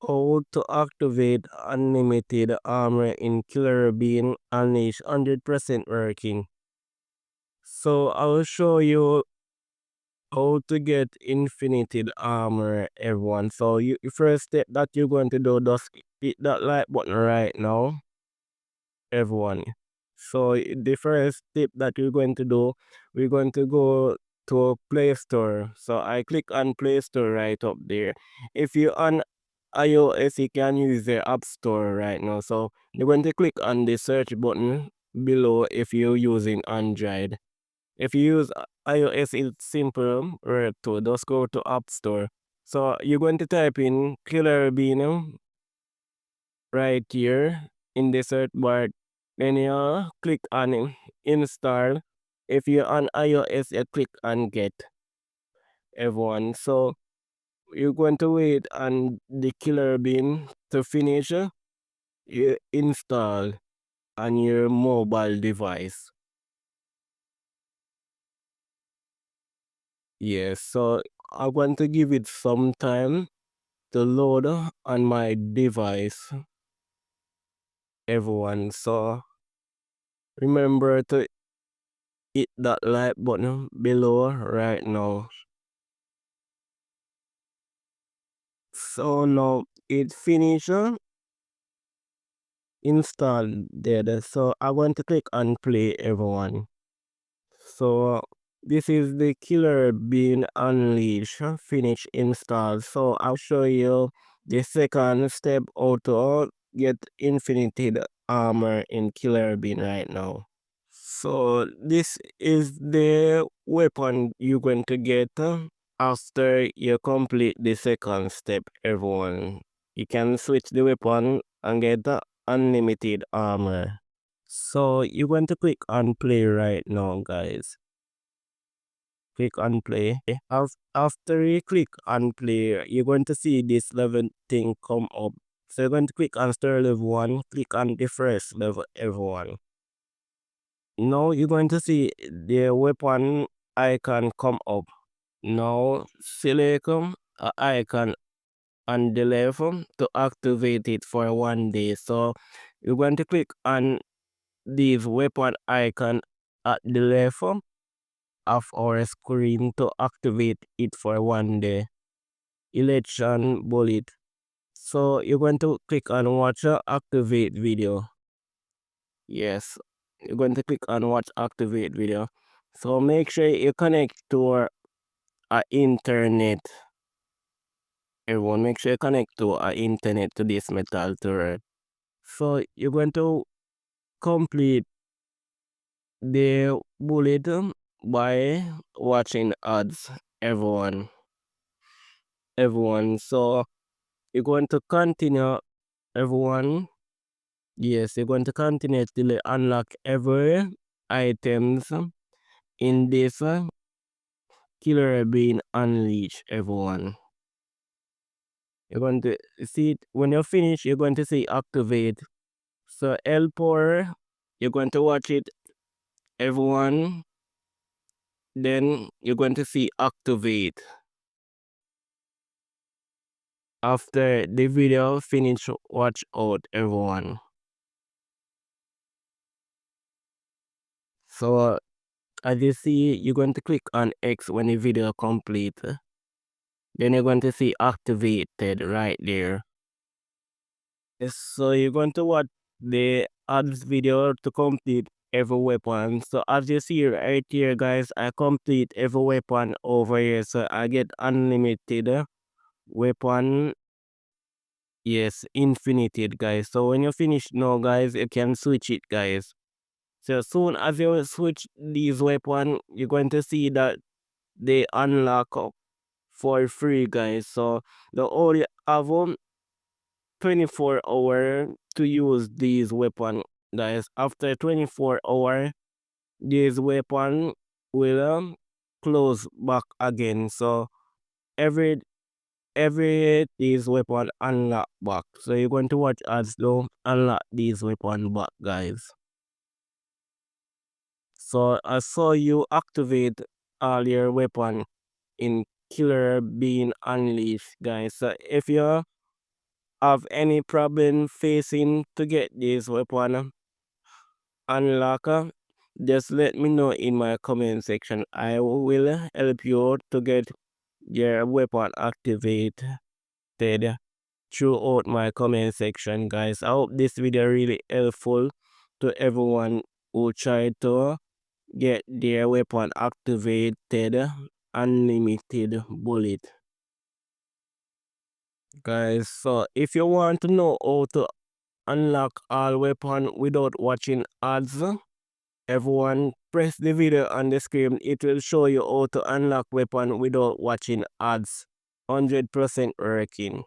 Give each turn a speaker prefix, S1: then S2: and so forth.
S1: How to activate unlimited armor in Killer Bean Unleash 100% working. So I'll show you how to get infinited armor, everyone. So first step that you're going to do, just hit that like button right now, everyone. So the first step that you're going to do, we're going to go to Play Store. So I click on Play Store right up there. If you're on iOS, you can use the App Store right now. So you're going to click on the search button below if you're using Android. If you use iOS, it's simple, right? To just go to App Store. So you're going to type in Killer Bean right here in the search bar. Then you click on install. If you're on iOS, you click on get, everyone. So you're going to wait on the Killer Bean to finish install on your mobile device. Yes, so I want to give it some time to load on my device, everyone. So remember to hit that like button below right now. So now it finished installed there. So I want to click on play, everyone. So this is the Killer Bean Unleash finish install. So I'll show you the second step how to get infinity armor in Killer Bean right now. So this is the weapon you're going to get after you complete the second step, everyone. You can switch the weapon and get the unlimited armor. So you're going to click on play right now, guys. Click on play. After you click on play, you're going to see this level thing come up. So you're going to click on star level 1, click on the first level, everyone. Now you're going to see the weapon icon come up. Now select a icon on the left to activate it for 1 day. So you're going to click on this weapon icon at the left of our screen to activate it for 1 day. Election bullet. So you're going to click on watch activate video. Yes, you're going to click on watch activate video. So make sure you connect to our internet. Everyone, make sure you connect to our internet to this metal turret. So you're going to complete the bullet by watching ads. Everyone. So you're going to continue, everyone. Yes, you're going to continue till unlock every items in this Killer Bean Unleash, everyone. You're going to see it when you're finished, you're going to see activate. So L4, you're going to watch it, everyone. Then you're going to see activate. After the video finish, watch out, everyone. So as you see, you're going to click on X when the video complete. Then you're going to see activated right there. Yes, so you're going to watch the ads video to complete every weapon. So as you see right here, guys, I complete every weapon over here. So I get unlimited weapon. Yes, infinited, guys. So when you finish now, guys, you can switch it, guys. So as soon as you switch these weapon, you're going to see that they unlock up for free, guys. So the only have 24 hour to use these weapon, guys. After 24 hour, this weapon will close back again. So every these weapon unlock back. So you're going to watch as though unlock these weapon back, guys. So I saw you activate all your weapon in Killer Bean Unleashed, guys. So if you have any problem facing to get this weapon unlock, just let me know in my comment section. I will help you to get your weapon activated throughout my comment section, guys. I hope this video really helpful to everyone who tried to get their weapon activated unlimited bullet, guys. So if you want to know how to unlock all weapon without watching ads, everyone press the video on the screen. It will show you how to unlock weapon without watching ads. 100% working.